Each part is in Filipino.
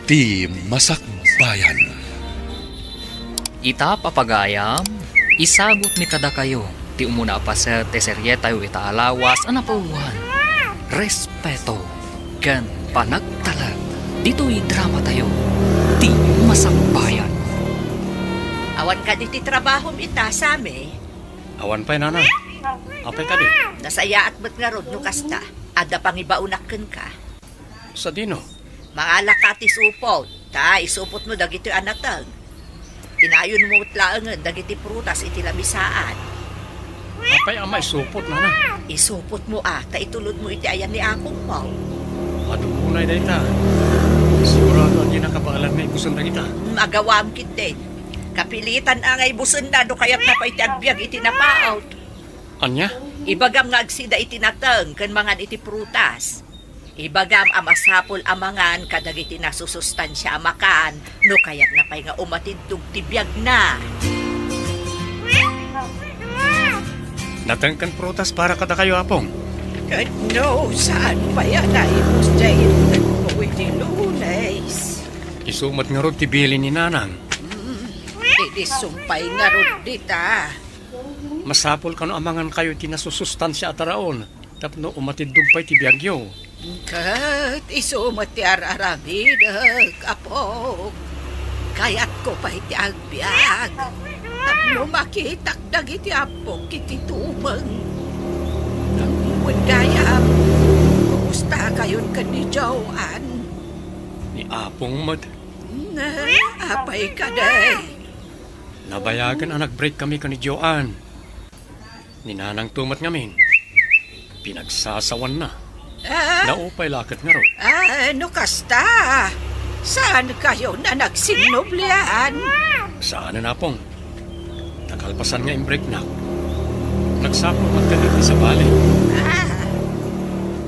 Ti Masakbayan. Ita papagayam, isagot mi kada kayo. Ti umuna pa sa teserye tayo ita alawas anapuwan. Respeto, gan panagtalag. Dito'y drama tayo. Ti Masakbayan. Awan ka di ti trabaho ita sa amin. Awan pa'y nana. Apay ka di. Nasaya at ba't nga rod no kasta. Ada pang ibaunakan ka. Sa dino. Mga lakati supot. Ta, isupot mo dagiti anatag. Inayon mo utlaangan dagiti prutas iti lamisaan. Apay ama isupot nana. Isupot mo ta itulod mo iti ayan ni akong mo. Adupunay na ita. Sigurado ang nakabaalan na ibusan na kita. Magawam kiti. Kapilitan ang ay busan na do kaya't na pa iti agbyag iti napaot. Anya? Ibagam nga agsida iti natang kan mangan iti prutas. Ibagam amasapol amangan kadag iti nasusustansya amakan no kaya't na pa'y nga umatidtog tibiyag na. Natangkan prutas para kada kayo apong. No, saan pa yan na imustayin mo iti lunes? Isumat nga rod tibili ni nanang. Idi sumpay nga rod dita. Masapol ka no amangan kayo iti nasusustansya ataraon. Tapno umatidog pa'y tibiyagyo. Kat isumat ti araramid, kapog. Kaya't ko pa iti agbyag. Tapno makitak dagiti apog iti tumang. Wendayam, kumusta kayon ka ni Joan? Ni apong mad. Apay ka day. Nabayagan ang nag-break kami ka ni Joan. Ninanang tumat ngamin. Pinagsasawan na. Naupay lakat nga ron. Ano kasta? Saan kayo na nagsinublian? Saan na pong? Nakalpasan nga yung break na. Nagsapot magkaniti sa bali.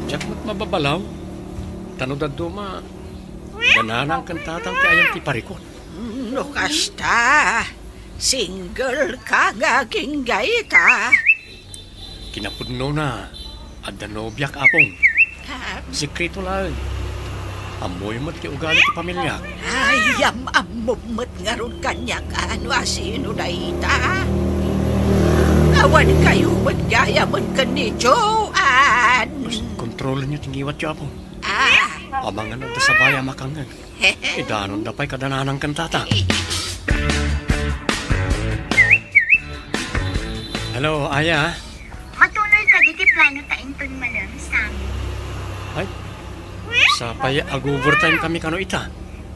Diyak mat mababalaw. Tanudad duma. Gananang kantatang ti ayang ti parikot. No kasta? Single ka nga kinggay ka? Kinapudno na. Adda nobyak apong. Sikreto lang. Amoy mat ki ugali ti pamilya. Ayam amumot nga ron kanya ano asino na ita. Awan kayo magyayaman ka ni Joan. Kontrolin niyo tingiwat niyo apong. Amangan na sa baya makangan. Idanon na pa'y kadananang kantata. Hello, Aya. Matuloy ka di plano ta inton malam sa amin. Ay, sa paya ag-overtime kami kano ita.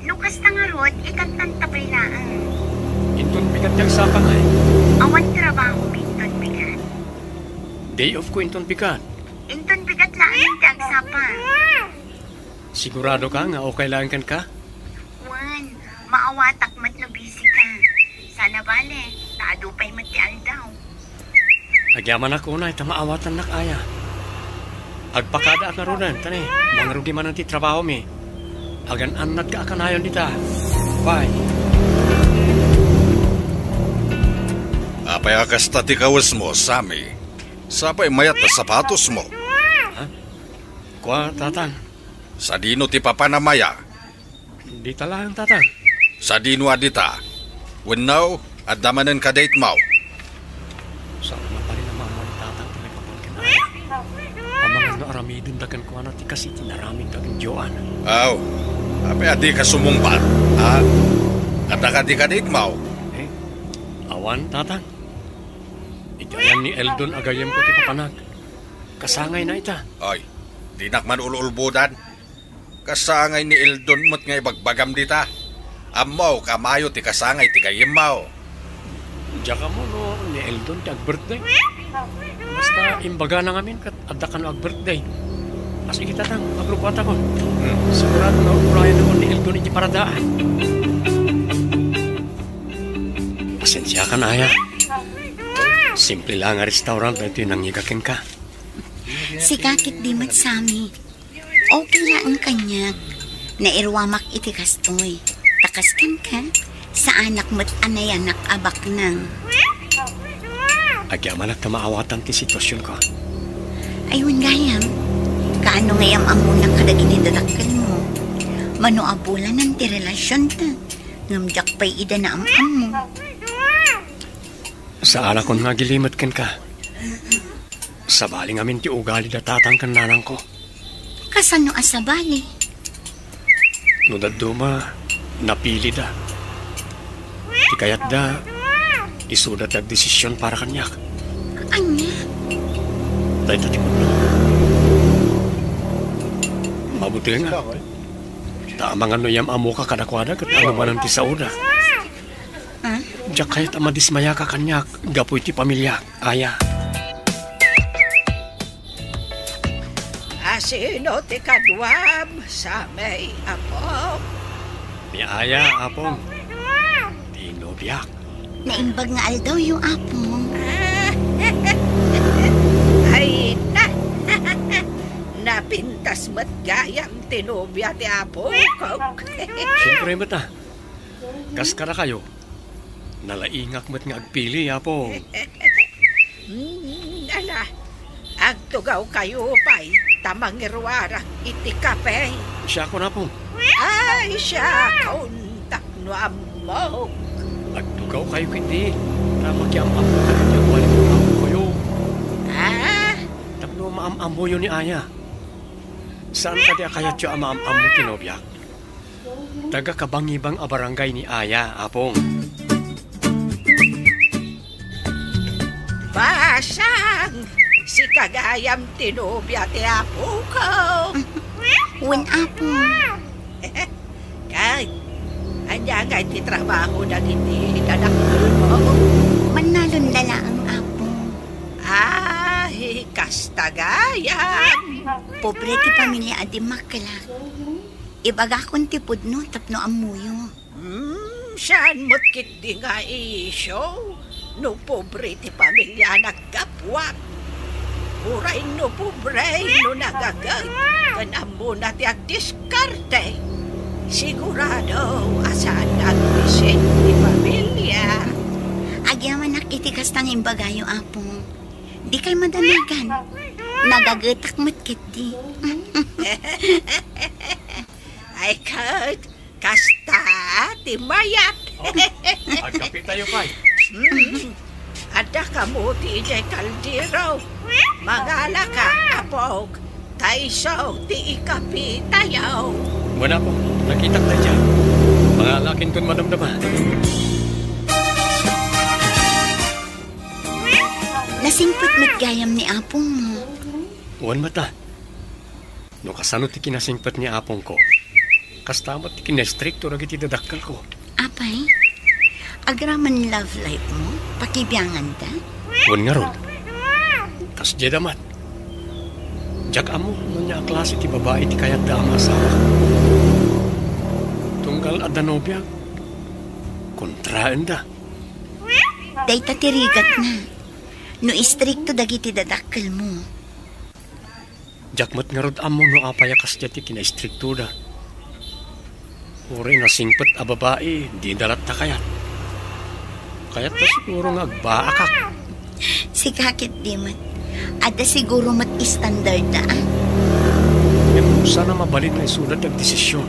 Lukas na nga rod, ikantang tapaylaan. Inton bigat yung sapang ay. Awan trabaho inton bigat. Day off ko inton bigat. Inton bigat lang yung tiagsapang. Sigurado ka nga okay lang kan ka? Juan, maawatak mat no busy ka. Sana bale, naadupay mat ti aldaw. Agyaman ako na, ita maawatan nak Aya. Agpakada ak narunan, tani, mangrugi man ang ti trabaho mi. Agan anad ka akanayon dita. Bye. Apay akasta ti kawas mo, Sami. Sapay mayat na sapatos mo. Ha? Kwa, tatang. Sa dino ti papanamaya. Di talang, tatang. Sa dino adita. Wennaw, at damanan ka date mo. Saan na pa rin ang mga tatang tinagpapagkan na Aya. Ang mga naaramidon dagan ko na ti kasi tinaramid dagan Joan. Aw, apay adi ka sumumpat. Ha? At di ka date mo. Eh, awan, tatang. Itayan ni Eldon agayam ko ti papanag. Kasangay na ita. Ay, di nakman ululbudan. Kasangay ni Eldon mo't nga ibagbagam dita. Amaw, kamayo ti kasangay ti kayimaw. Diya ka mo no, ni Eldon ti ag-birthday. Basta imbaga na ngamin kat adda ka no ag-birthday. As ikita tang, agrupata ko. Sigurado na urayan ako ni Eldon iti paradaan. Pasensya ka na, Aya. Simple lang nga restaurant na ito yung nangyikakin ka. Si kakit di mat sami. Okay na ang kanya. Nairwamak iti kastoy. Takaskan ka sa anak mo't anayanak abak nang. Agyaman at maawatan ti sitwasyon ko. Ayun gayam. Kaano ngayam ang munang kadagiti dadakkel mo. Manuabulan ng ti relasyon ta. Ngamjak pa'y ida na mo. Sa ala kon nga gilimat ken ka. Sa bali ngamin ti ugali da tatang kan nanang ko. Kasano asabali? No daduma, napili da. Ti kayat da, isudat ag desisyon para kanyak. Anya? Dahil tatimod na. Mabuti nga. Tamang ano yam amo ka kadakwada kat ano man ang ti sauda. Diyak kahit amadismaya ka kanyak, gapoy ti pamilya, aya. Asino ti kadwam sa may apo? Ni aya, apong. Di nobyak. Naimbag nga aldaw yung apong. Ay na! Napintas mat gayam tinubya ti apo ko. Siyempre mata. Kas kara kayo. Nalaingak mat nga agpili, apong. Ala, agtugaw kayo pa'y tamangirwarak iti kape. Siya ko na, apong. Ay, siya kauntak no amo. Agtugaw kayo kindi. Namagyam amo ka rin yung walit ng amo kayo. Tapno maam-amo yun ni aya. Saan ka di akayat yung amaam-amo tinobyak? Taga kabangibang abarangay ni aya, apong. Basang, si kagayam tinubya ti apo ko. Wen apong. Kay, anya nga ti trabaho na hindi dadakil mo. Manalon lala ang apong. Ay, kastagayam. Pobre ti pamilya adi makalak. Ibaga kong tipod no tapno amuyo. Saan mo't kit di nga isyo? No pobre ti pamilya nagkapwak. Uray no pobre no nagagag. Kanamo na ti agdiskarte. Sigurado asan agbisit ti pamilya. Agyaman nakitikas tang imbagayo apong. Di kay madanagan. Nagagatak mo't kit di. Ay kat, kasta ti mayat. Agkapit tayo, pay. Ada kamu ti ijay kaldero. Magala ka, apog. Taiso ti ikapi tayo. Wala po, nakita tayo dyan. Mga lakin kun madamdaman. Nasingpit mo't gayam ni apong mo. Wan mata. No kasano ti kinasingpat ni apong ko. Kastamat ti kinastrikto ragi ti dadakkel ko. Apay, agraman love life mo? Pakibiyangan ta? Wan nga ron. Kas jedamat. Jak amo no niya klase ti babae ti kayat da ang asawa. Tunggal adda nobya. Kontraan da. Dayta tirigat na. No istrikto dagiti dadakkel mo. Jakmat nga rod amo no apaya kas ti kinastrikto da. Uri na singpet a babae, di dalat ta kayat. Kayat ta siguro nga agbaakak. Si kakit di mat. Ada siguro mat standard na Yan sana mabalit na isulat ang desisyon.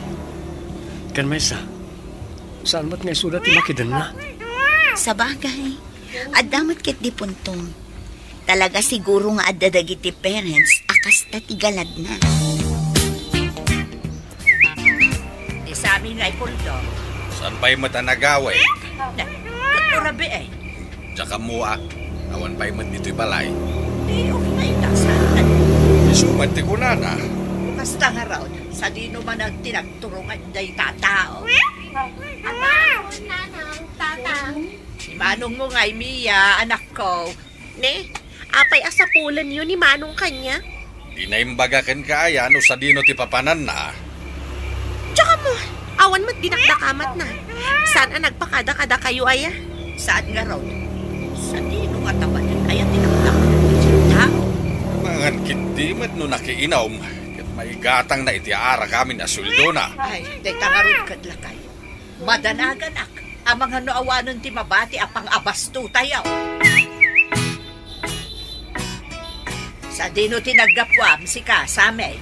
Kan may saan mat nga isulat imakidan na? Sa bagay, adamat kit di puntong. Talaga siguro nga adda dagiti parents akas tatigalad na. Di sa amin ay puldo. Saan pa'y matanagaway? Katurabi eh. Tsaka mua, awan pa'y mat dito'y balay. Di okay na saan. Isuman ti kunana. Basta nga raw, sa di naman ang tinagturungan day tatao. Si Manong mo nga'y Mia, anak ko. Ne, apay asapulan yun ni Manong kanya. Di na imbagakan ka aya no sa dino ti papanan na. Tsaka mo, awan mo't dinakdakamat na. Saan ang nagpakada-kada kayo aya? Saan nga raw? Sa di nung atawanan kaya tinagdaman ng tao. Mangan kintimat no nakiinaw. Kat may gatang na itiara kami na suldo na. Ay, day tangarod kadlakay. Madanagan ak, ang mga noawanon ti mabati apang abasto tayo. Sa dino tinagdapwam si ka sa amin.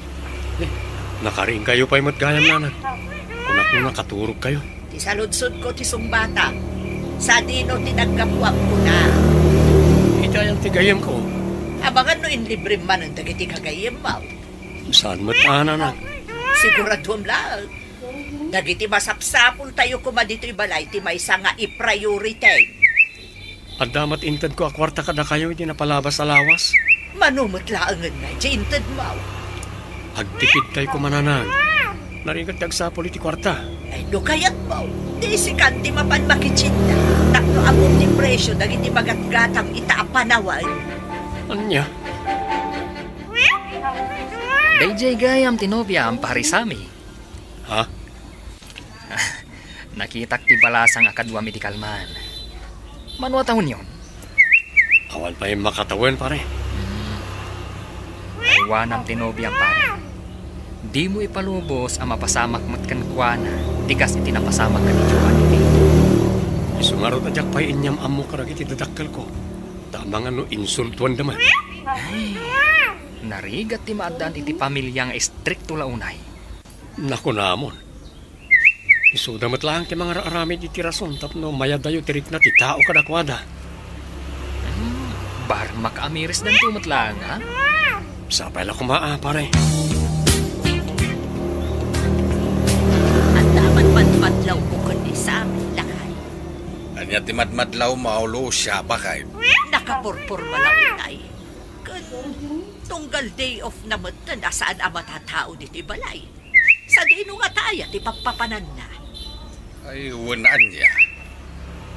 Nakaring kayo pa'y matgayam nanan. nung nakaturog kayo. Ti saludsod ko ti sumbata. Sa dino tinagkapuan ko na. Ita yung tigayam ko. Abangan no inlibre man ang dagiti kagayem mo. Saan mo't na? Siguradom lang. Dagiti masapsapul tayo kuma dito ibalay ti may nga i-priority. At damat intad ko akwarta kada kayo hindi napalabas sa lawas. Manumot laangan na, jainted mo. Agtipid tayo kumananag. Narigat tagsapol iti kwarta. Ay, no kayat mo. Di si kanti mapan makichinda. Takno among ti presyo, dagiti bagat-gatang itaapanawan. Anya? Dayjay gayam tinobya ang parisami. Ha? Nakitak ti balasang akadwa medical man. Manwa taon yun? Awan pa yung makatawan, pare. Iwanam tinobya pare. Di mo ipalubos ang mapasamak matkan kuana. Tigas itinapasamak ka ni Joan iti. Isungarot na jak pa inyam amo karag iti dadakkel ko. Tamang ano insultuan daman. Ay, narigat ti maadan iti pamilyang estrikto launay. Naku namon. Isudamat lang ti mga aramid iti rason tapno mayadayo tirik na ti tao kadakwada. Bar makaamiris dan tumot lang, ha? Sapay la kumaa, pare. At dapat madmadlaw ko kundi sa amin lakay. Anya ti madmadlaw maulo siya bakay. Nakapurpur malaunay. Tunggal day off na matan asaan ang matatao dito balay. Sa dino nga taya ti papapanan na. Ay, wanan niya.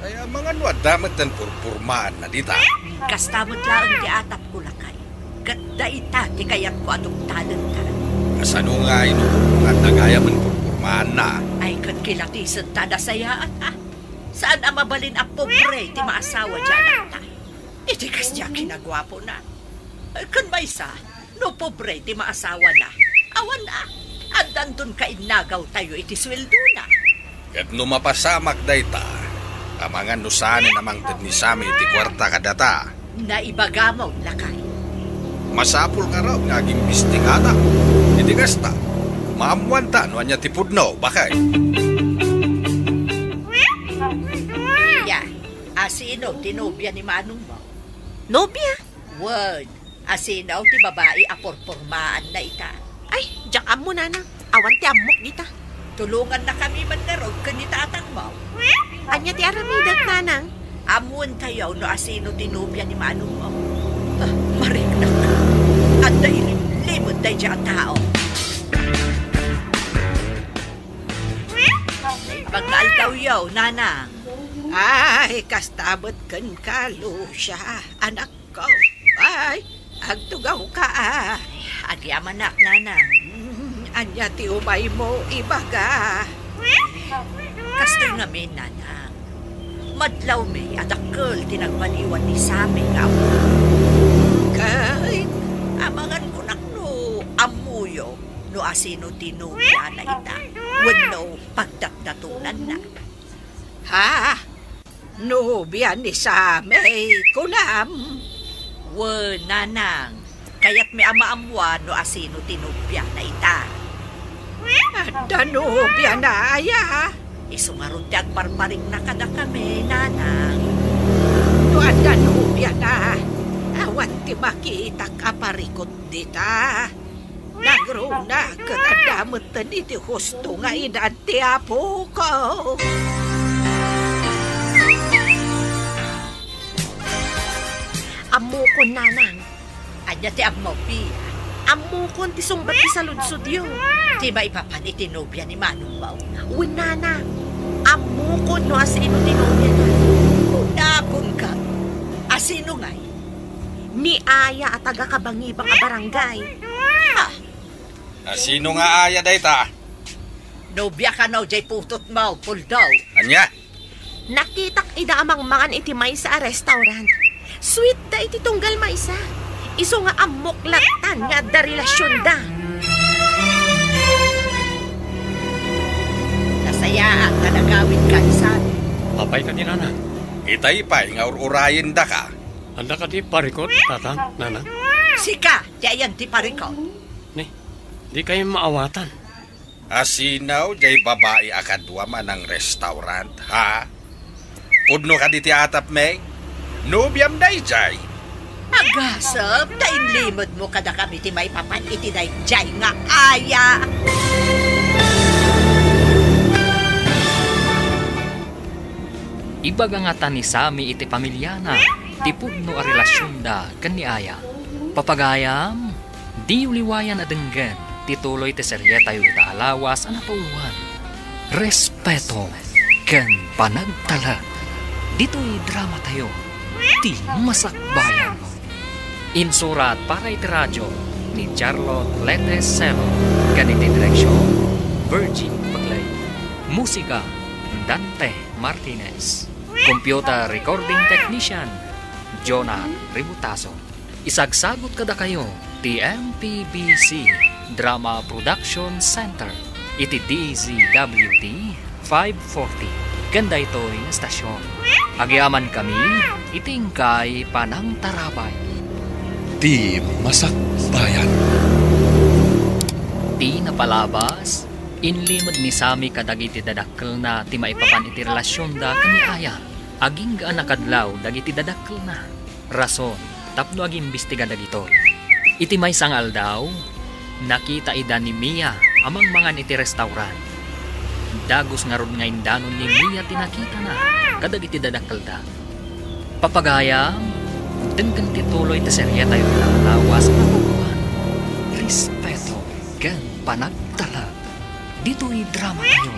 Ay, ang mga nuwad damat ng purpurmaan na dita. Kastamot lang ti atap ko lakay. Ganda ita ti kayat ko atong talantan. Kasano nga ino at nagaya man purpurmaan na. Ay kan kilatisan tada sayaan ha. Saan ang mabalin ang pobre ti maasawa dyan ata. Iti kasya kinagwapo na. Ay kan may sa, no pobre ti maasawa na. Awan na. At dandun ka inagaw tayo iti sweldo na. Kat numapasamak dayta, kamangan nusanin namang tadnisami iti kwarta kadata. Naibagamaw lakay. Masapul ka raw nga gimbisting anak. Iti kasta, maamuan ta no anya tipudno, bakay. Ya, asino tinobya ni Manong mo? Nobya? Word, asino ti babae aporpormaan na ita. Ay, diyak mo na. Awan ti amok dita. Tulungan na kami man na ron kanitatan mo. Anya ti aramidag nanang. Amuan tayo no asino tinobya ni Manong mo. Marignak ka. At dahil limod tayo dyan tao. Pagkaal daw yaw, nanang. Ay, kastabot kan kalo siya, anak ko. Ay, agtugaw ka ah. Agyaman nak, nanang. Anya ti umay mo, ibaga. Kastoy nga may nanang. Madlaw may adakkel tinagpaniwan ni Saming amo. Kay, Amangan ko nakno amuyo no asino tinubya na ita. Wano pagdakdatunan na. ha? Nobya ni Samay, kunam. Nanang. Kaya't may ama-amwa no asino tinubya na ita. At nobya na aya. Isungarod ti agparparing na kada kami, nanang. Tuan na nobya na. Awan ti makita kaparikot dita. Nagruna katadamot na diti husto nga edad ti apo ko. Amukon nanang. Anya ti agmaw piya. Amukon ti sumbat ti saludsod yun. Di ba ipapan itinubya ni Manong Bao? Uy nanang. Amukon no asino tinobya na. Unakon ka. Asino nga'y? Ni Aya at taga-kabangibang a barangay. Sino nga aya dayta? Nobya ka na, jay putot mo, puldaw. Anya? Nakitak ida amang mangan iti may sa restaurant. Sweet da iti tunggal may isa. Iso nga amok latan nga da relasyon da. Nasayaan ka nagawin ka sa Apay ka ni nana. Itay pa'y nga urayin da ka. Anda ka di parikot, tatang, nana. Sika, di ayan ti pariko. Ni, di kayo maawatan. Asinaw, jay babae akadwa man ang restaurant, ha? Pudno ka di tiatap, Meg? Nubyam day, jay. Agasap, tayin limod mo kada kami ti may papan iti day jay nga aya. Ibaga nga ta ni Sami iti pamilyana, ti pudno a relasyon da ken ni Aya. Papagayam, di uliwayan adenggan, tituloy ti serye tayo ita alawas ana pauwan. Respeto ken panagtala. Dito'y drama tayo, ti masakbayan. Insurat para iti radyo ni Charlotte Leteselo, ganiti direksyon, Virgin Paglay. Musika, Dante Martinez. Computer Recording Technician, Jonah Ributaso. Isagsagot kada kayo, TMPBC Drama Production Center. Iti DZWT 540. Ganda ito'y estasyon. Agiaman kami, itingkay panang tarabay. Di masakbayan. Di napalabas, inlimod ni Sami kadagiti dadakkel na ti maipapan iti relasyon da kani Aya. Aging gaan nakadlaw dagiti dadakkel na. Rason, tapno aging imbestiga dagito. Iti may sangal daw, nakita ida ni Mia amang mangan iti restaurant. Dagos nga ron nga indanon ni Mia tinakita na kadagiti dadakkel da. Papagayam, denggan tituloy ti serye tayo lawas na buwan. Respeto ken panagtala. Dito'y drama tayo,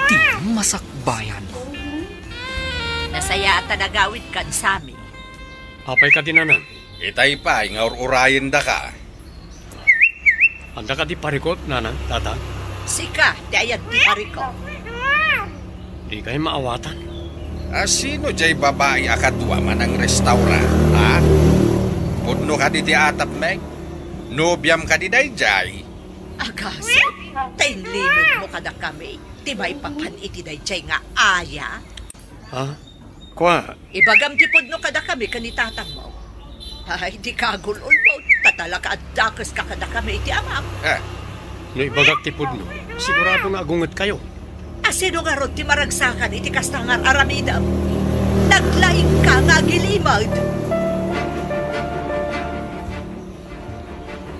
ti masakbayan. Nasaya at nagawid kan Sami. Apay ka dinanan. Itay pa, nga urayin da ka. Anda ka di parikot, nanan, tata. Sika, di ayad ti pariko. Di kayo maawatan. Sino jay babae akadwa man ang restaurant, ha? Pudno ka di tiatap, Meg? Nubyam ka di day, jay. Agasap, tayin limod mo kada kami. Ti may papan iti day jay nga aya. Ha? Kwa? Ibagam ti pudno kada kami kanitatang mo. Ay, di kagulol mo. Tatala ka at dakas ka kada kami iti amam. No ibagak tipod no, sigurado nga agungot kayo. Asino nga ron ti maragsakan iti kastangar aramidam. Naglaing ka nga gilimad.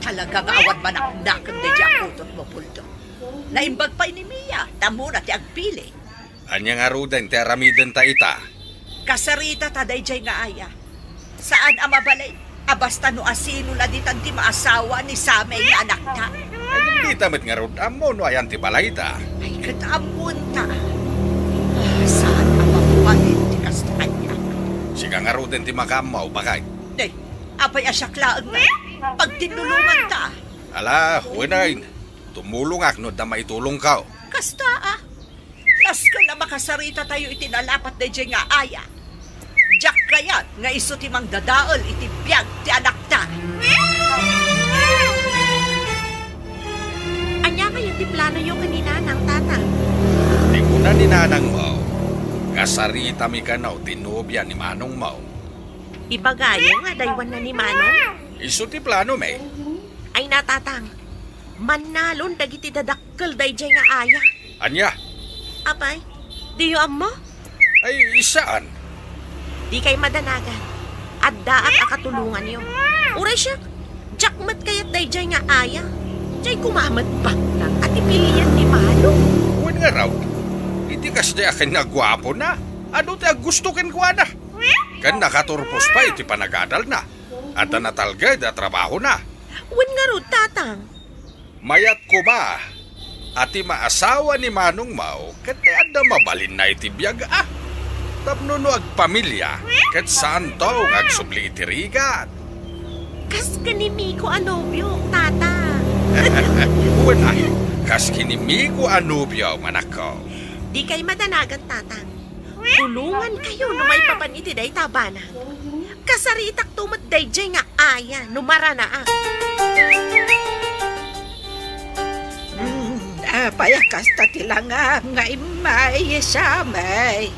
Talagang awad manaknakan de jakutot mo pulto. Naimbag pa ni Mia, tamo na ti agpili. Anya nga rudan, ti aramidan ta ita. Kasarita ta day jay nga aya. Saan ang mabalay? Abasta no asino la ditan ti maasawa ni Samay nga anak ta. Ay, hindi tamit nga rod, amo no ayan ti balay ta. Ay, katamun ta. Saan ang mabuhanin ti kasta kanya? Siga nga rudan ti makamaw, bakay. Day, apay asyaklaan nga. Pag tinulungan ta. Ala, huwinain. Tumulong ak no da maitulong ka. Kasta Las ka na makasarita tayo itinalapat na dyan nga aya. Jack kayat nga iso ti mang dadaol iti biyag ti anak ta. Anya kayo ti plano yung kanina ng tata? Di ko na ni nanang mo. Kasarita mi kanaw tinubya ni manong mo. Ibagayo nga daywan na ni Manong. Iso ti plano, me. Ay natatang, manalon dagiti dadakkel dayjay nga aya. Anya? Apay, di yu mo? Ay, isaan? Di kay madanagan. At daak akatulungan yun. Uray siya, jakmat kayat dayjay nga aya. Jay kumamat bang lang at ipilian ni Manong. Huwag nga raw. Hindi kasi akin na gwapo na. Ano ti gusto ken kwa na? Kan nakaturpos pa iti panagadal na. At natalgay da trabaho na. Wan nga ro, tatang. Mayat ko ba? Ati maasawa ni Manong Mao, kati ada mabalin na iti biyag Tapno no agpamilya, kat saan to agsubli iti rigat. Kas kanimi ko anobyo, tata. Uwan ay, kas kinimi ko anubyaw manakaw. Di kay madanagan, tatang. Tulungan kayo no may papaniti day tabana. Kasaritak tumat dayjay nga aya no maranaak. Payakas tatilanga nga imay Samay.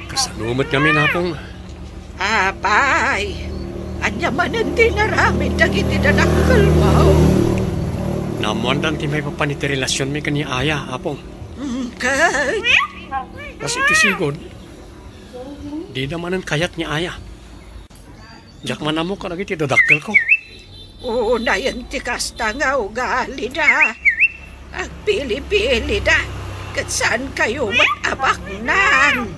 Kasanumat kami na pong. Apay, anya manan din naramid dagiti dadakkel mo. Namuandan ti may papaniti relasyon mi kani Aya, apong. Kay, Kasi iti sigod, di naman ang kayat ni Aya. Jak manamo ka nagiti dadakkel ko. una yung tikasta nga ugali na. Agpili-pili na. Kat saan kayo matabak nang?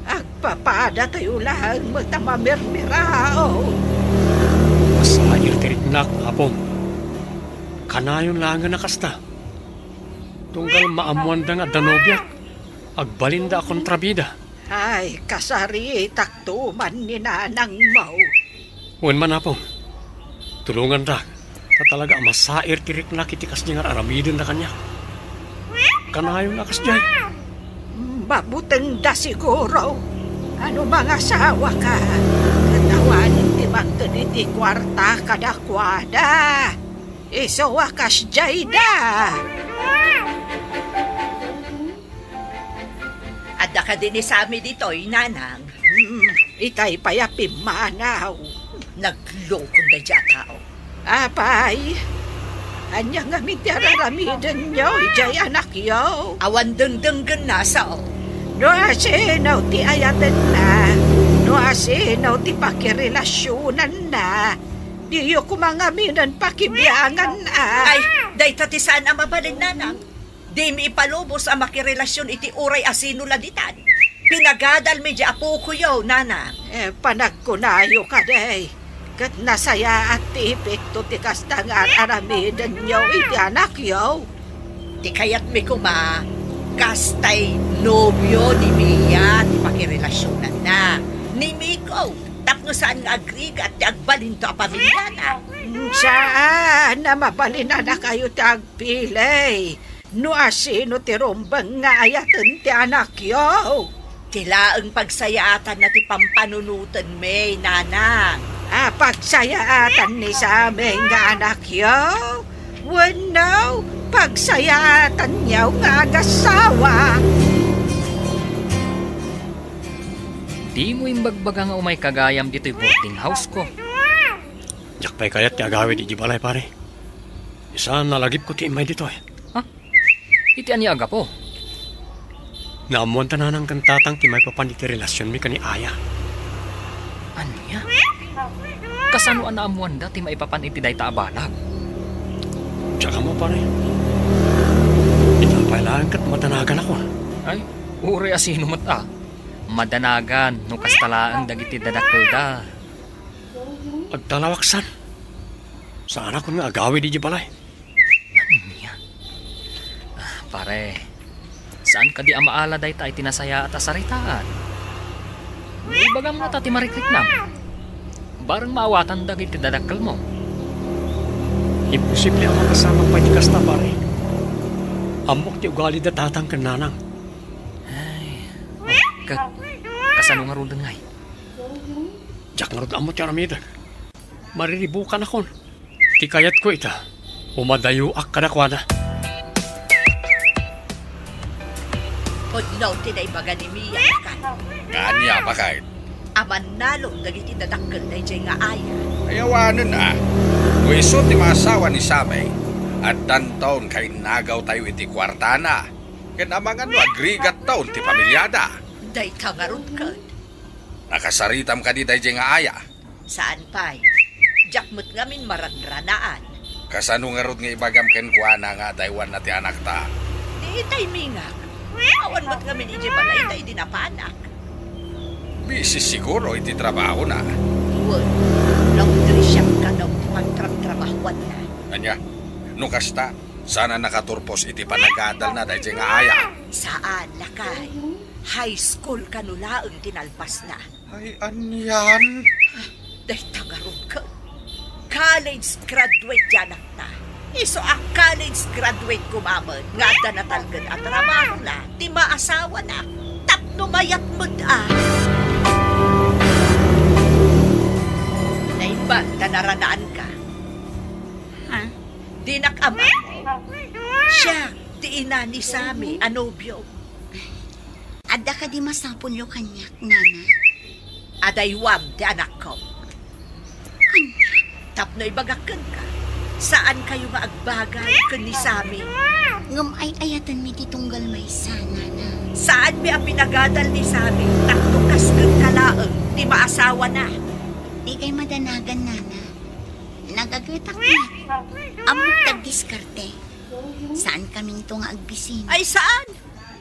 Agpapada tayo lang matamamirmirao. Masayir tiriknak, apong. Kanayon lang nga nakasta. Tunggal maamuanda nga danobyak. Agbalinda kontrabida. Ay, kasari taktuman ni nanang mau. Wen man apong. Tulungan ra. Talaga masair tiriknak itikas niya nga aramidin na kanya. Kanayon akas jay. Mabuteng da siguro. Ano mga asawa ka? Katawanin ti magkaniti kwarta kadakwada. Iso wakas jay da. Adda ka din sa amin dito'y, nanang. Itay payapim manaw. Naglokon na dya tao. Apay, anya nga mitiyararamidan nyo, ijay anak yo. Awan dengdenggan na sao. No asinaw ti ayatan na, no asinaw ti pakirelasyonan na, diyo kumangaminan pakibiyangan na. Ay, day tati saan ang mabalin, nanang. Di mi ipalubos ang makirelasyon iti uray asino laditan. Pinagadal mi dya apo ko yo, nanang. Panagkunayo ka day. Kat nasaya at ti epekto ti kastangar aramidan nyo iti anak yo. Di kayat mi kuma, kastay nobyo ni Mia, ti pakirelasyonan na. Ni Miko, tapno saan nga agriga at ti agbalin to a pamilya na. Saan na mabalinan na kayo tagpilay? No asino ti rombang nga ayatan ti anak yo. Tila ang pagsayaatan na ti pampanunutan may, nanang. Pagsayaatan ni sa aming nga anak yo. Wano, pagsayaatan niyaw nga agasawa. Di mo imbagbaga nga umay kagayam dito'y boarding house ko. Jak pa'y kayat ti agawid di balay pare. Isa nalagip ko ti imay dito eh. Iti ani aga po. Naamuan tananang kantatang ti may papaniti relasyon mi kani Aya. Anya? Kasanuan na amuan da ti maipapan iti day taabalag. Tsaka mo pare. Itapailangan kat madanagan ako. Ay, uri asino mata. Madanagan no kastalaan dagiti dadakkel da. Agtalawaksan. Saan ako nga agawid di balay? Anya? Pare, saan ka di amaala day ta itinasaya at asaritaan? Ibaga mo ta ti marikrik nam. Barang maawatan dagiti dadakkel mo. Imposible ang makasama pa di kasta pare. Amok ti ugali da tatang kananang. Ay, kasano nga rudan ngay? Jak nga rod amot yung aramidan. Mariribukan akon. Ti kayat ko ita. Umadayo ak kadakwada. Pudnaw tinay baga ni Mia kan. Nga niya ba kahit? Aman nalong dagiti dadakkel na dya nga aya. Ayawanan na. Kung iso ti maasawa ni Samay, at tantaon kay nagaw tayo iti kwartana. Kanamangan no agrigat taon ti pamilyada. Day tangarod ka. Nakasaritam ka di tayo nga aya. Saan pa'y? Jakmut ngamin maragranaan. Kasano nga rod nga ibagam kenkwana nga daywan na ti anak ta. Di itay mingak. Awan mo't ngamin iji balay day dinapanak. Busy siguro iti trabaho na. Uwan, laundry siyang ka daw pagtrabahuan na. Anya, no kasta, sana nakaturpos iti panagadal na dahil nga aya. Saan, lakay? High school kanulaang tinalpas na. Ay, anyan. Dahil tangarod ka. College graduate yan na. Iso ang college graduate kumamad. Nga da natalgan at trabaho na. Di maasawa na. Tapno mayat mo da. Naimbag na naranaan ka. Di nakama mo. Siya, di ina ni Sammy, anobyo. Adda ka di masapon yo kanyak, nana. Adaywam, di anak ko. Tapno ibagakan ka. Saan kayo maagbagay kun ni Sami? Ngam ay ayatan mi titunggal may sana na. Saan mi ang pinagadal ni Sami? Taktukas kang kalaang, di maasawa na. Di kay madanagan nana. Nagagitak na. Amok tagdiskarte. Saan kaming to nga agbisin? Ay saan?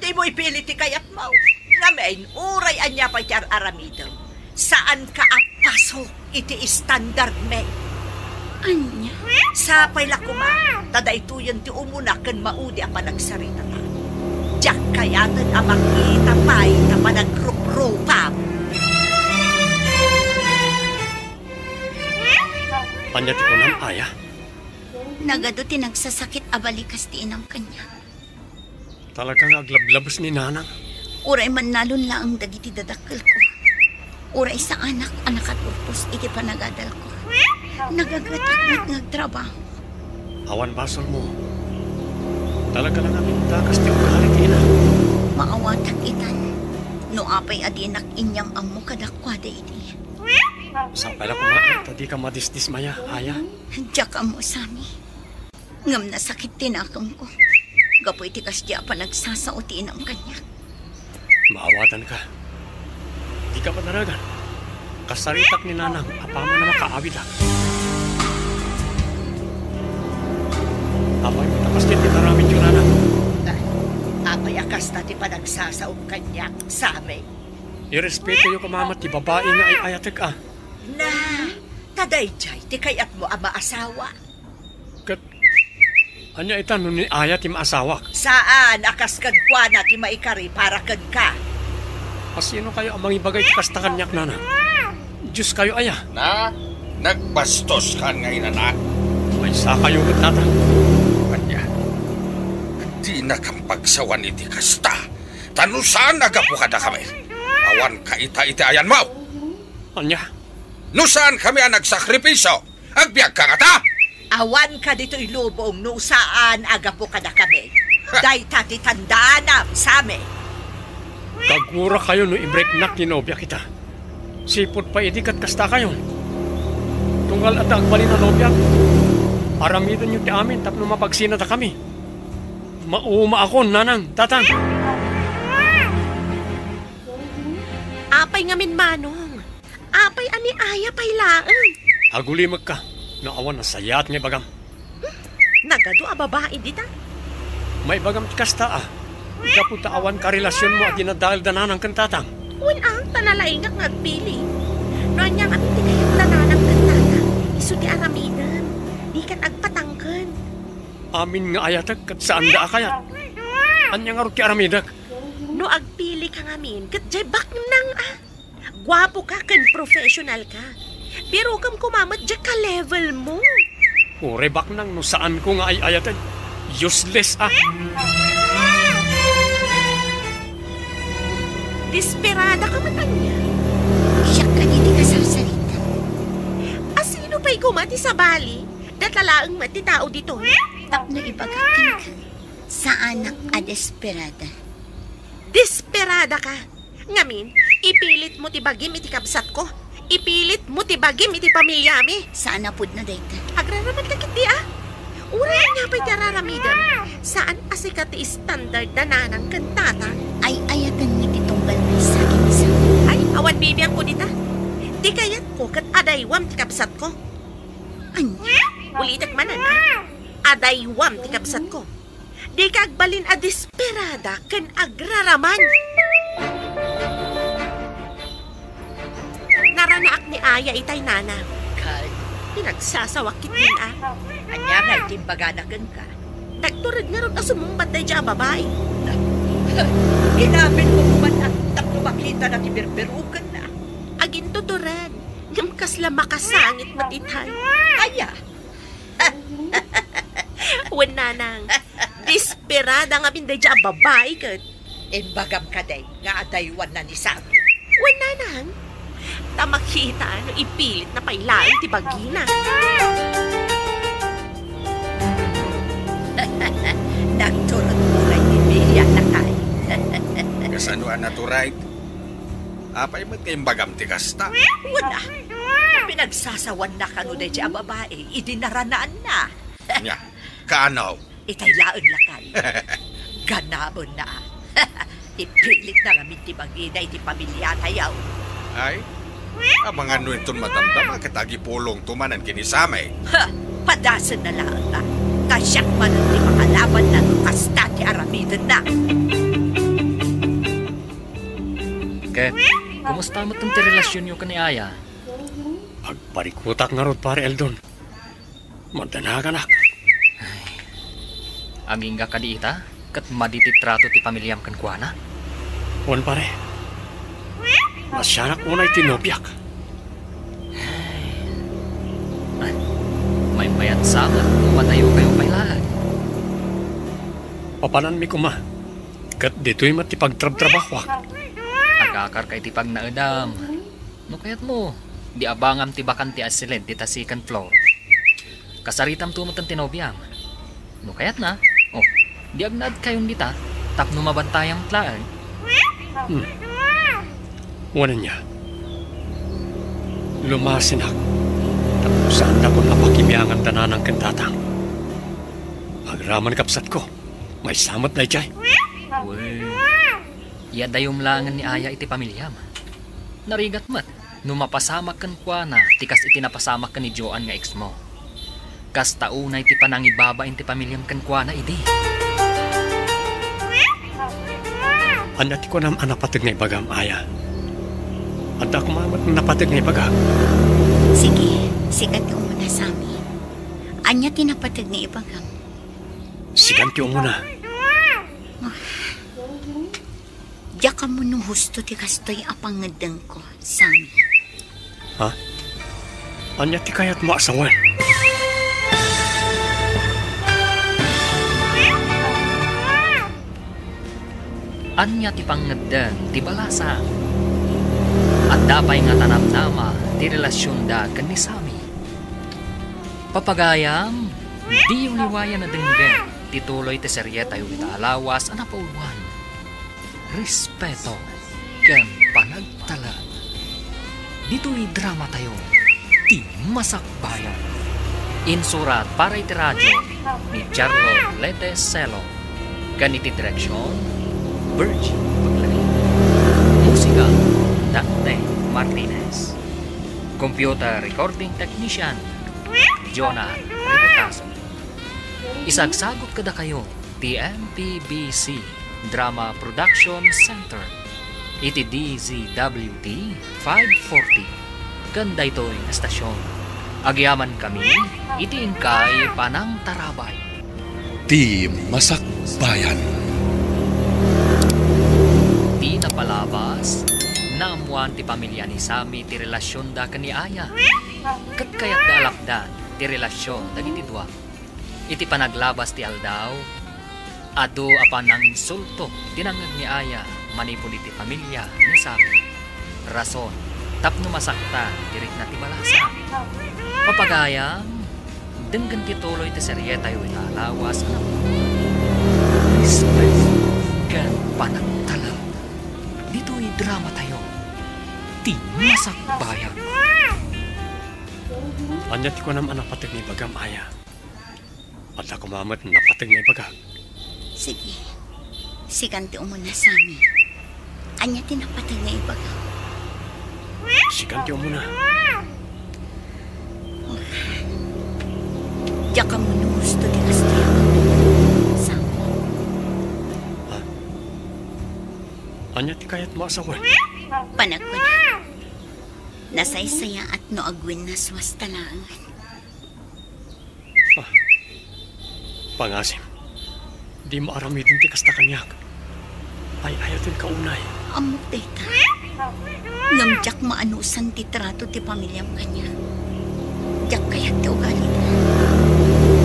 Di mo ipilit ti kayat mo. Ngamen, uray anya pa ti aramidon. Saan ka apasok iti standard me? Anya? Sapay la kuma. Tadaytuyan ti umuna ken maudi ang panagsarita ta. Diyak kayatan ang makita pa'y na panagrupropam. Panyati ko ng aya. Nagado tinagsasakit abalikas ti inang kanya. Talagang aglablabos ni nanang. Uray man nalon laang dagiti dadakkel ko. Uray sa anak at urpos iti panagadal ko. Nagagatak nagtrabaho. Awan basol mo. Talaga lang amin takas ti ugalit ina. Maawatak itan. No apay adinak inyam ang mukadakwada iti. Sampay lang kumaan, tadi ka madisdismaya, aya. Diyak mo, Sami. Ngam na sakit tinakam ko. Gapoy tikas diya pa nagsasautiin ang kanya. Maawatan ka. Di ka pataragan. Kasaritak ni nanang, apama na makaawid ha. Apay, takas din titaramin yung nanang. Apay akas na ti panagsasaong kanya, Sami. Irespeto yung kamamat, ti babae nga ay ayatek ah. Na, tadayjay, ti kayat mo ang maasawa. Kat, anya itan nun ni aya ti maasawak. Saan akas kan kwa na ti maikari para kan ka? Pasino kayo ang mangibagay ti kasta kanyak nanang? Diyos kayo aya. Na, nagbastos ka ngayon, anak. May sa kayo mat natang. Kanya, di na kang pagsawan iti kasta. Tanusan agapu ka na kami. Awan ka ita-iti ayan mo. Anya? Nusan kami ang nagsakripisyo? Agbiag ka nga ta? Awan ka dito ilubong no saan agapo ka na kami. Day tati tandaan na, Sami. Kagmura kayo no i-break na kinobya kita. Sipot pa idikat kasta kayo. Tunggal at agbali na nobya. Aramidan nyo ti amin tapno mapagsina ta kami. Mauma ako, nanang, tatang. Apay ngamin manong. Apay ani aya pay laeng. Agulimag ka. Naawan na sayat nga bagam. Nagado a babae dita. May bagam ti kasta ah. Ikaputa awan ka relasyon mo at dinadahil danan ang kantatang. Uwan ang tanalaingak ngagpili. Noan niyang amin di kayang dananang kantata. Isu ti aramidan. Di kan agpatangkan. Amin nga ayatag kat saan da akayat. Anya nga ro ti aramidak. No agpili ka ngamin, kat jay baknang ah. Gwapo ka kan professional ka. Pero kam kumamat jay ka level mo. Ure baknang no saan ko nga ay ayatag. Useless ah. Desperada ka matanya. Siya ka diti kasarsalita. Asino pa'y kumati sa bali? Datalaang mati tao dito. Tapno ibagakin ka. Sa anak a desperada. Desperada ka. Ngamin, ipilit mo ti bagim iti kabsat ko. Ipilit mo ti bagim iti pamilyami. Saan napod na dayta? Agraraman ka kiti ah. Uray nga pa'y tararamidan. Saan asikat ti standard na nanang kantata? Ay ayatan ni titunggal may sakin isa. Ay, awan bibiyang ko dita. Di kayat ko kat adaywam ti kabsat ko. Anya? Ulitak manan ah. Adaywam ti kabsat ko. Di kagbalin a desperada ken agraraman. Naranaak ni Aya itay nana. Kan, Pinagsasawakit din ah. anya nga itimbaganagan ka. Nagturad nga ron asumumbat na dyan babae. Ginamit mo man at tapno makita na tibirbirukan na. Agin tuturan. Gamkas lang makasangit matitay. Aya, Wan nanang. Desperada nga binday dyan babae kat. imbagam ka day, nga adaywan na ni Sami. Wan nanang. Tamakita no ipilit na pailaan ti bagina. Nagturot mo na Emilia na kay. Kasanuan na to, right? Apay mo kayong bagam ti kasta. Wala. Pinagsasawan na kano na dyan babae, idinaranaan na. Nya, kaanaw. Itay laon lakal. Ganabon na. Ipilit na namin ti Bagina iti pamilya tayaw. Ay, abang ano itong matanda, makatagi pulong tumanan kinisamay. Ha, padasan na lang na. Kasyak man ang ti makalaban na kasta ti aramidan na. Ket, kumusta mo itong relasyon nyo kani Aya? Agparikutak nga rod, pare Eldon. Madanagan ak. Aging ka kadiita, kat madititrato ti pamilyam kan kuana. Wan pare. Masyanak unay tinobyak. May bayat sangat, matayo kayo pailaan. Papanan mi kuma. Kat dito'y matipagtrab-trabahwak. Agakar kay ti pag naedam. No kayat mo, di abangam ti bakan ti asilid ti tasikan floor. Kasaritam tumutan tinobyam. No kayat na, oh, di agnad kayong dita, tapno mabantayang tlaan. Wala niya. Lumasin ako. Tapos saan ako napakimiangan tananang kantatang. Agraman kapsat ko. May samat na ichay. Well, yadayom langan ni Aya iti pamilyam. Narigat mat, numapasamak kan kuana, tikas itinapasamak kan ni Joan nga ex mo. Kas taunay ti panangibaba inti pamilyam kan kuana idi. Anati ko nam anapatag nga ibagam, Aya. Anta ko mamat napatag nga ibagam. Sige, sikat yung muna sa amin. Anya tinapatag ni ibagam. Siganti muna. Diya ka mo nung husto ti kastoy apangadang ko sa amin. Ha? Anya ti kayat mo asawan. Anya ti pangaddan ti balasang. At dapay nga tanamnama ti relasyon da kan ni Sami. Papagayam, di yung liwayan na denggan, tituloy ti serye tayo itaalawas ana pauwan. Respeto kan panagtala. Dito'y drama tayo, ti masakbayan. Insurat para iti radyo ni Charlo Leteselo. Ganiti direksyon, Virgin Paglarin. Musika, Dante Martinez. Computer Recording Technician, Jonah Ributaso. Isagsagot kada kayo, TMPBC Drama Production Center. Iti DZWT 540. Ganda ito'y estasyon. Agyaman kami, iti ingkay panang tarabay. Di Masakbayan. Di napalabas, naamuan ti pamilya ni Sami ti relasyon da kani Aya. Kat kaya't daalapdan ti relasyon dagiti dua. Iti panaglabas ti aldaw, adu apan ang insulto tinangag ni Aya manipuli ti pamilya ni Sami. Rason, tapno masakta dirit na ti balasa. Papagayam, denggan ti tuloy ti serye tayo italawas na respect kan panagtalag. Dito'y drama tayo, ti masakbayan. Anyat ko nam anapatag ni bagam, Aya. At ako mamat napatag ni bagam. Sige, siganti umuna sa amin. Anya tinapatag na ibagam. Siganti muna. Diya ka mo nung gusto di kastoy sa amin. Ha? Anya ti kayat mo asawan. Panagpa na. Nasaysaya at noagwin na swas talaan. Pangasim, di maaramidin ti kasta kanyak. Ay ayatin kaunay. Amok data. Ngamjak maanusan ti trato ti pamilyam kanya. Jak kayat ti ugali na.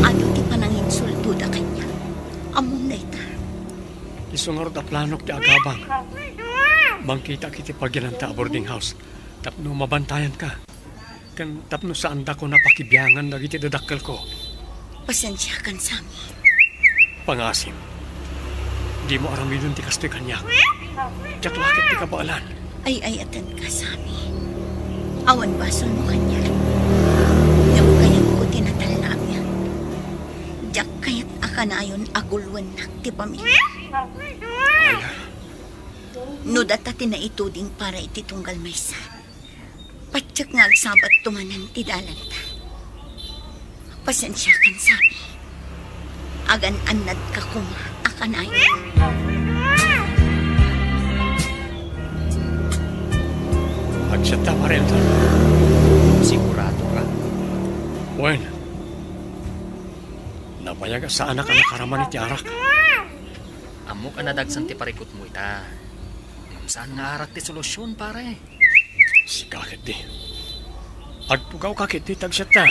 Ano ti pananginsulto da kanya. Amok data. Isungarod a planok ti agabang. Mangkita kiti pagyananta a boarding house. Tapno mabantayan ka. Kan tapno saan da ko napakibiyangan dagiti dadakkel ko. Pasensya kan Sami. Pangasim, di mo aramidon ti kastoy kanyak. Jak lakit ti kabaalan. Ay atan ka Sami. Awan baso mo kanya. Ngaw kaya ko tinatal na amyan. kanayon agulwan na ti pamilya. No data tinaituding para iti tunggal maysa. Patyak nga agsabat tumanan ti dalanta. Pasensya kan sami. Agan anad ka kuma akanayon. Agsata pa rin ito. Sigurado ka. Bueno. Nabayag sa anak ang nakaraman ni Tiarak. Amok anadagsan ti parikot mo ita. Saan nga arat ti solusyon, pare? Si kakit di. Agtugaw kakit di tagsata.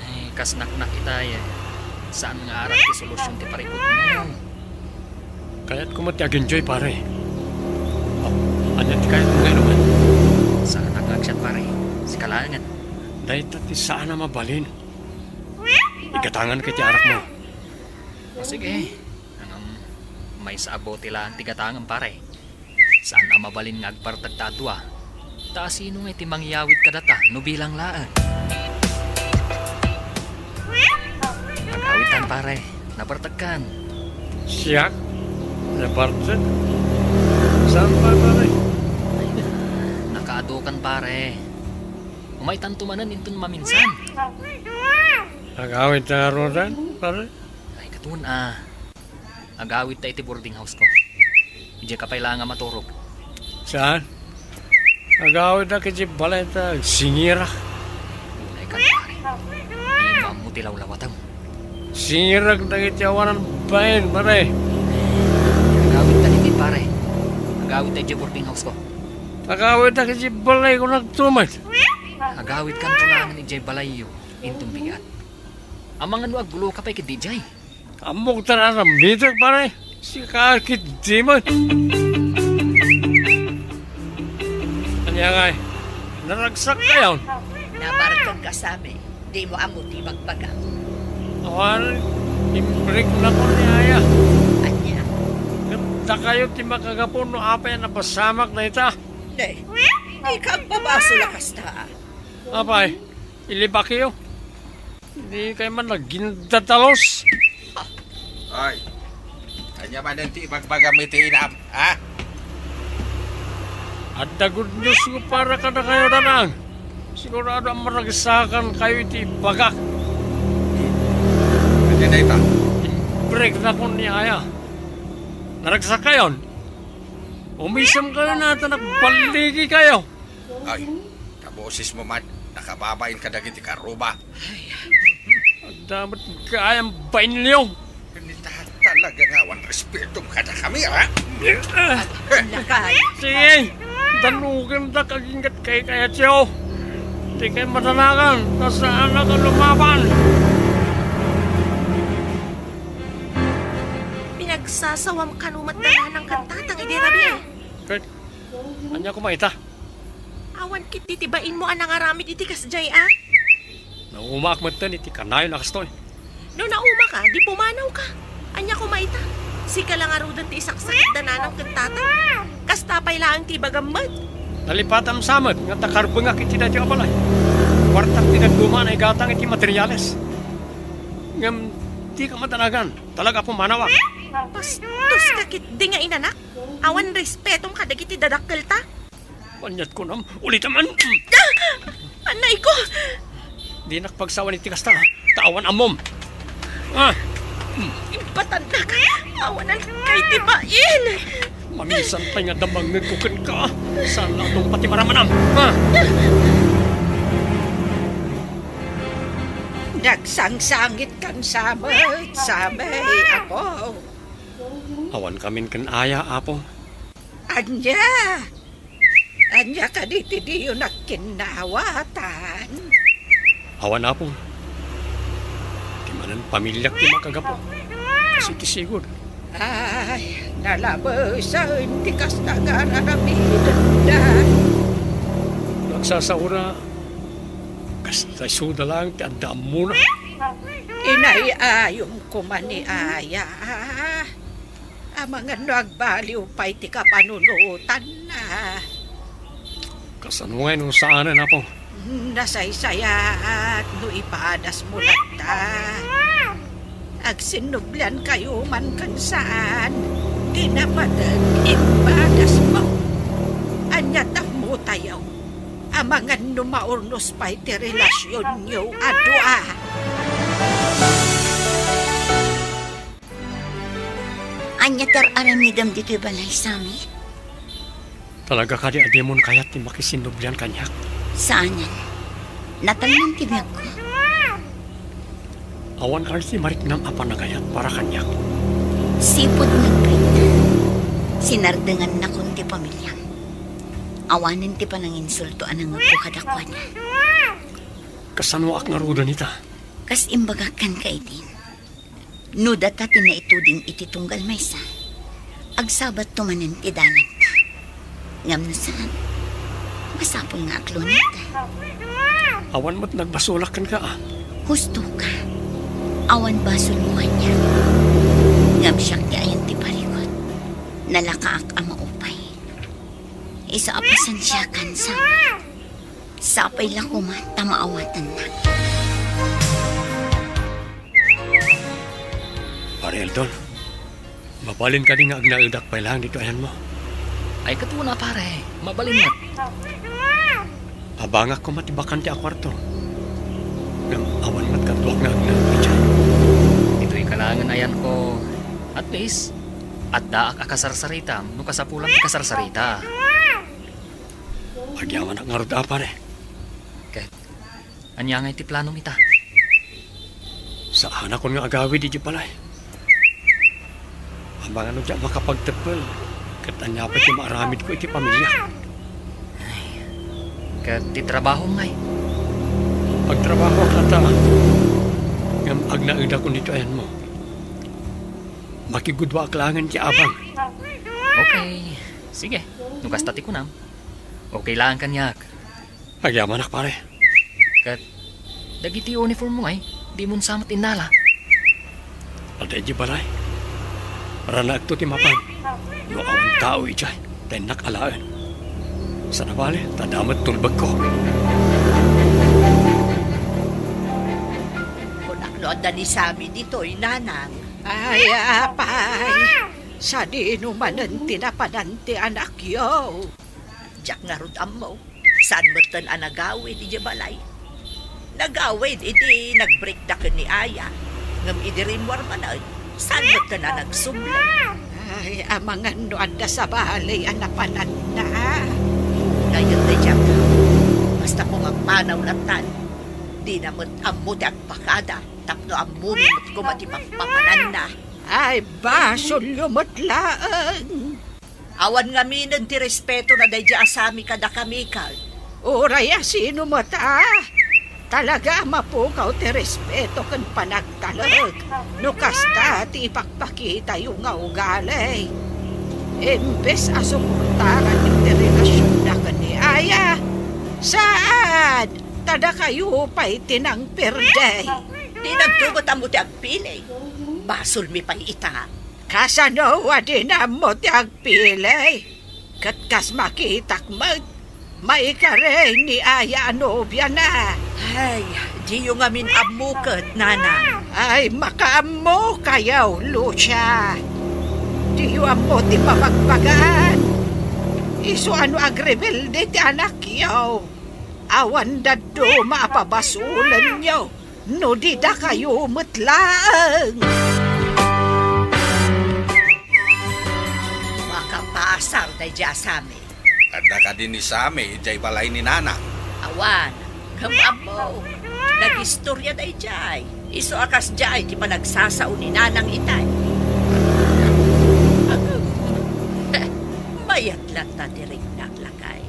Ay, kasnak-nak ita eh. Saan nga arat ti solusyon ti parikot mo? Kaya't kumati ag-enjoy pare. Anya ti kayat mo ngayon. Saan nag-aksyan, pare? Si kalangan. Dahil tati saan na mabalin. Igatangan kay Tiarak mo. O sige. May saabo tila ang tigatangan, pare. Saan na mabalin nga agpartag tatwa? Ta sino nga iti mangyawid kadata no bilang laan? Magawitan, pare. Napartagkan. Siyak? Napartag? Saan pa pare? Nakaadukan, pare. Umaitan tumanan intun maminsan. Nag-awit na rodan, pare? Ay, katun agawit ta iti boarding house ko. Diyan ka paila nga maturog. Saan? Nag-awit na kiti balay ta singira. Unay ka, pare. Di mo ti lawlawatang. Singira na kiti awanan bayan, pare. Agawit ta niti, pare. Agawit ta iti boarding house ko. Nag-awit na kiti balay ko nagtumad. Agawit kan tulangan ni Jay Balayo intong bigat. Amang ano agbulo ka pa kay DJ. Amok ta na mitag, pare. Si kakit di mo. Anya nga eh. Naragsak ka yun. Nabarkag ka sa amin. Di mo amuti magbagang. Awan, imbrik na ko ni Aya. Anya? Ganda kayo ti makagapon no apay na pasamak na ita. Di. Di kang babaso lakas ta. Apay, ilibak kayo. Hindi kayo man nagindatalos. Ay, kanya man nanti magbagamiti inam, ha? At the good news ko para ka na kayo nanang. Sigurado ang maragsakan kayo iti bagak. Hindi na ita. Break na ko ni Aya. Naragsak kayo. Umisam kayo natin nagbaligi kayo. Ay, kabosis mo man, nakababain ka dagiti karuba. Ang damat kayang bain niyo. Ganita talaga nga, wan respetong kada kami, ha? Lakay. Sige, danugan na kagingat kay kaya siyo. Di kayo matanakan, nasaan na ka lumaban. Pinagsasawam kanumat na ng kantatang idirabi eh. Kurt, anya ko maita. Awan kit titibain mo ang nangaramid iti kasjay ah. Naumak mo ito, iti kanayo na kastoy. No nauma ka, di pumanaw ka. Anya ko maita. Si ka lang arudan ti isaksakit na ng kantatang. Kastapay lang ti bagamad. Nalipatam samad, nga takarbengak iti na tiyo balay. Wartak tinagduma na igatang iti materyales. Ngam, di ka matanagan. Talaga pumanawak. Pastos ka kit di nga inanak. Awan respetong kadagiti dadakkel ta. Wanyat ko nam, ulit naman. Anay ko! Di nakpagsawan iti kasta, tawan amom. Ah, Impatanda ka. Awanan kay tibain. maminsan pa nga damang nagkukin ka. Saan lang itong pati maramanam? Ah, Nagsangsangit kang samay, apo. awan kamin kan aya, apo. Anya ka diti diyo nakinawatan. Awan, apo. Di manan pamilyak ti makagapo. Kasi ti sigod. Ay, nalabasan ti kastagararamidan da. Nagsasaura. Kasta suda lang ti andam mo na. Inayayom ko man ni Aya. Mga nagbaliw pa'y ti kapanunutan na. Kasan mo ngayon nung saanan, apo. Nasaysaya at no ipadas mo lata. Agsinublan kayo man kan saan. Dinapadag imbadas mo. Anyatap mo tayo. Amangan numaurnos pa'y ti relasyon nyo adwa. Anyatar aramidam dito'y balay sami. Talaga ka di ademon kayat ti makisinublan kanyak. Saanan? Natalman ti biyag ko. Awan ka si marik ng apanagayat para kanyak. Sipod ng prita. Sinardengan na kun ti pamilya. Awanin ti pananginsulto anang upo kadakwan. Kasanwaak nga ruda nita. Kas imbagakan ka itin. No data tinaituding iti tunggal maysa. Agsabat tumanin ti danan ta. Ngam na saan. Masapol nga aklo nita. Awan mo't nagbasulakan ka ah. Husto ka. Awan basol mo kanya. Ngam siyak ti ayan ti parikot. Nalakaak ang maupay. Isa apasan siya kan sa sapay lang kuma tamaawatan na. Pare Eldon, mabalin ka din nga agnaudak pa lang dito ayan mo. Ay katuna pare, mabalin mat. Abangak ko matibakan ti akwarto. Nang awan mat katuak nga agnaudak dyan. Ito'y kalangan ayan ko. At least, at daak akasarsarita, no kasapulang kasarsarita. Agyaman ang ngarod pare. Kahit, anya nga iti plano mita. Saan ako nga agawi di palay. Abang ano dyan makapagtepel. Kat anya pa iti maaramid ko iti pamilya. Kahit ti trabaho ngay. Pagtrabaho ak lata. Ngam agnaida ko dito ayan mo. Makigudwa ak langan ti abang. Okay, sige, nukas tati ko nam. Okay lang kanyak. Agyaman ak pare. Kat, dagiti uniform mo ngay, di mo samat inala. Aday di balay. Ranak to ti mapan. No awan tao ijay. Tenak alaan. Sa nabali, tadamat tulbag ko. Kung akloda ni Sami dito'y nanang. Ay, apay. Sa di numanan tinapananti anak yo. Diyak nga rudam mo. Saan mo tan anagawid iti balay? Nagawid iti nagbreak da ni Aya. Ngam idirimwar manan. Saan mo tan nagsumla? Ay, amangan no anda sa balay anapanan na. Ngayon na diyak. Basta kung ang panaw latan. Di naman amuti ang pakada. Tapno amumimot ko matipagpapanan na. Ay, basol lumutlaan. Awan nga minin ti respeto na dayja asami kada kamikal. Uraya sino mo ta? Talaga mapukaw ti respeto kan panagtalag. No kasta ti ipagpakita yung nga ugali. Imbes asuportaran yung ti relasyon na ni Aya. Saan? Tada kayo pa'y tinang perday. Di nagtugot ang muti ang pilay. Basol mi pang ita. Kasano din ang muti ang pilay. Katkas makitak may kare ni Aya anobya na. Ay, di yung amin amukat, nana. Ay, makaamo kayaw, Lucia. Di yung amo ti mapagpagaan. Iso ano agrebelde ti anak yaw. Awan dado maapabasulan nyo. No di da kayo mutlaang. Makapasar na dya sami. At ka din ni Sami, ijay balay ni Nanang. Awan, kamamo. Nag-istorya na ijay. Iso akas jay, di pa nagsasao ni nanang itay. Mayat lang tatiring naglakay.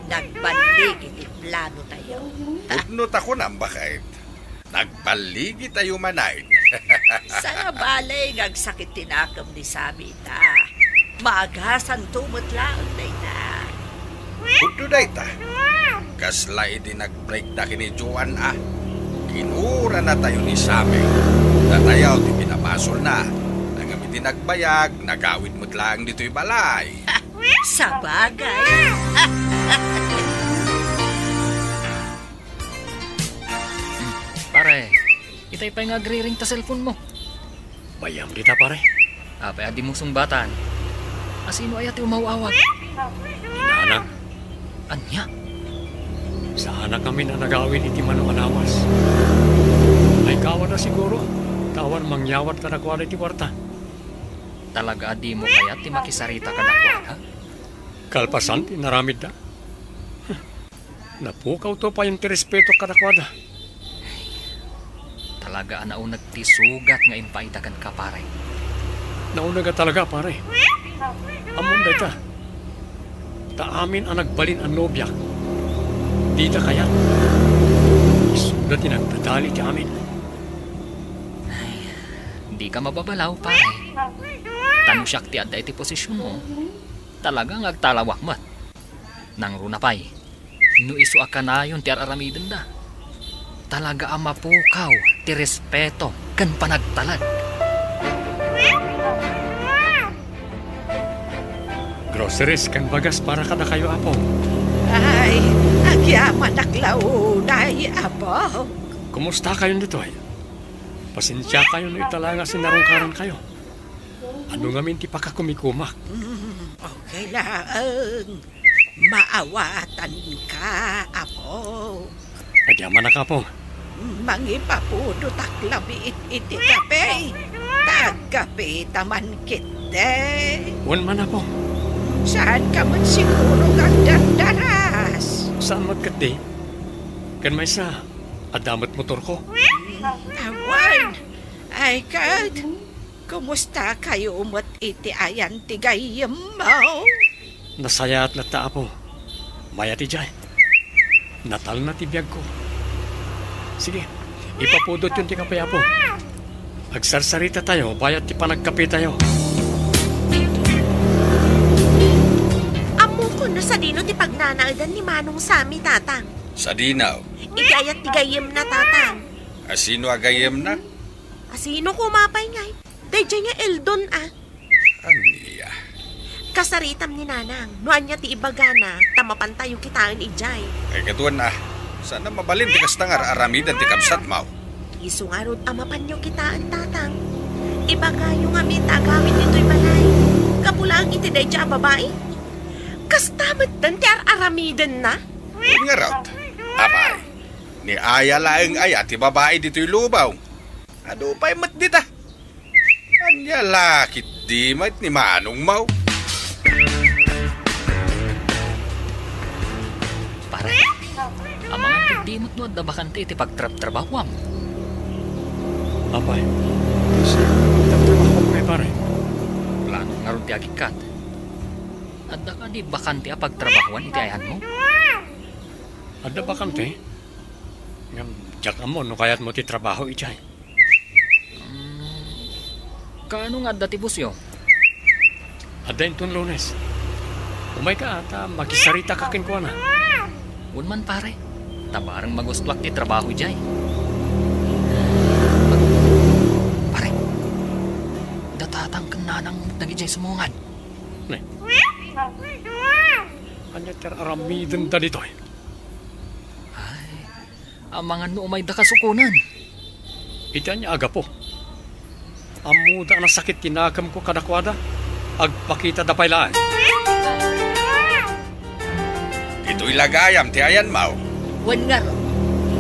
Nagbalig iti plano tayo. Pudnot ako nang bakit. Nagpaligi tayo manay. Sa balay, gagsakit tinakam ni Sami ta. Maagasan tumot lang na ita. Pudno na ita. Kaslay din nag-break na kini Juan ah. Kinura na tayo ni Sami. Natayaw di pinapasol na. Nangami din nagbayag, nagawid mo't lang dito'y balay. Sa bagay. Pare, Itay pa nga agri-ring ta cellphone mo. Bayam dita pare. Apay adi mong sumbatan. Asino ay ati umawawag? Inanang, Anya? sa anak kami na nagawin iti manong anawas. Ay kawan na siguro. Tawan mangyawat ka na kuwala iti kwarta. Talaga adi mo kaya ti makisarita ka na ha? Kalpasan, tinaramid na. Napukaw to pa yung tirespeto ka na kuwala. Talaga anaunag ti sugat nga impaitagan ka pare. Nauna ka talaga pare. Amon na ita. Ta amin ang nagbalin ang nobya. Di ta kaya. Isugat din ang dadali ti amin. Di ka mababalaw pare. Tanong siyak ti adda iti posisyon mo. Talagang agtalawak mat. Nang runapay. No isu akanayon ti araramiden da. Talaga ang mapukaw ti respeto kan panagtalag. Groceries kan bagas para kada kayo apo. Ay, agyaman naklaunay, apo. Kumusta kayo dito ay? Pasensya kayo no italaga sinarungkaran kayo. Ano nga minti pa ka kumikumak? Okay lang. Maawatan ka, apo. Nagyaman na ka po. Mangipapudot aklabi iti kape. Tagkape taman kite. Wan man na po. Saan ka man siguro gagdandaras? Saan matkat di? Kan may sa adamat motor ko. Awan. Ay, Kat. Kumusta kayo umot iti ayan tigayam mo? Nasaya at nata po. Maya ti jay. Natal na ti biyag ko. Sige, ipapudot yun ti kapaya po. Agsarsarita tayo, bayat ti panagkape tayo. Amo ko na sa dino ti pagnanaadan ni Manong Sami, tatang. Sa dinaw, Igayat tigayim na, tatang. asino agayem na? Asino kumapay ngay? Dayjay nga Eldon, ah. Aniya. Kasaritam ni Nanang. Nuan niya ti ibagana, tamapantayo kitaan ijay. Ay katuan na. Sana mabalin ti kastangar aramidan ti kabsat mau. Isungarod amapan niyo kitaan, tatang. Ibagayo nga min agawin dito'y balay. Kapulang iti dayjay babae. Kastamat dan ti aramidan na. Yun nga raw. Abay. Ni aya laeng aya ti babae dito'y lubaw. Ano pa'y mat dita? Anya lakit di mat ni Manong mau. Pare, ang mga tagdimot no adda bakante iti pagtrabawam. Apay, kasi magtatrabaho ko kay pare. Plano nga ron ti agikat. Adda ka di bakante a pagtrabahuan iti ayan mo? Ada ba kante? Ngam, jak mo, no kaya't mo ti trabaho ijay. Kaano nga adda ti busyo? Ada yung Lunes. Umay ka ata, makisarita ka kinkwa na. Unman pare, tabarang magustlak ti trabaho jay. Pare, datatang kananang nagijay sumungan. Ne. Anya ter aramidan da dito eh. Ay, ang mga nuumay da kasukunan. Iti anya aga po. Amuda na sakit tinakam ko kadakwada. Agpakita da pailaan. Dito'y lagayam ti ayan mau. Wan nga ro,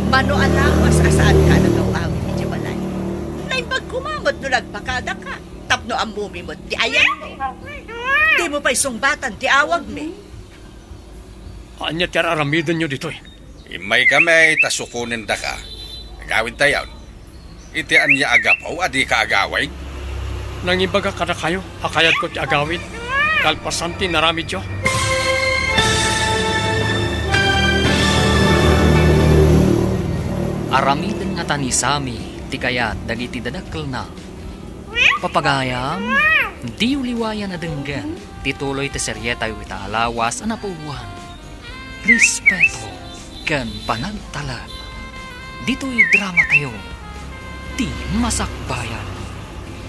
mano alawas asaan ka nagawawin iti balay. Naimbag kumamot no nagpakada ka, tapno ang mumimot ti ayan mo. Di mo pa'y sungbatan ti awag me. Anya ter aramidan nyo dito eh. Imay kami tasukunin da ka. Agawin tayo. Iti anya agapaw, adi ka agaway. Nangibaga ka na kayo, hakayat ko ti agawin. Kalpasanti naramid yo. Aramiden nga tani sami, ti kayat dagiti dadakkel na. Papagayam, di uliwayan na denggan, tituloy ti seryeta yu ita alawas anapuwan. Respeto, kan panagtalag. Dito'y drama tayo, ti masakbayan.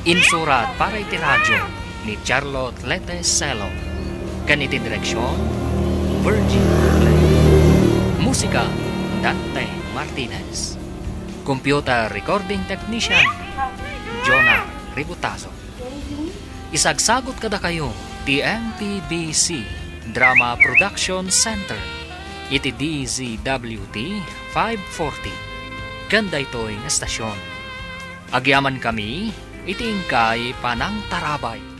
Insurat para iti radyo ni Charlotte Lete Celo. Kan iti direksyon, Virgin Clay. Musika, Dante Martinez. Computer Recording Technician, Jonah Ributaso. Isagsagot kada kayo, ti MPBC Drama Production Center, iti DZWT 540. Ganda ito'y estasyon. Agyaman kami, iti ingkay panang tarabay.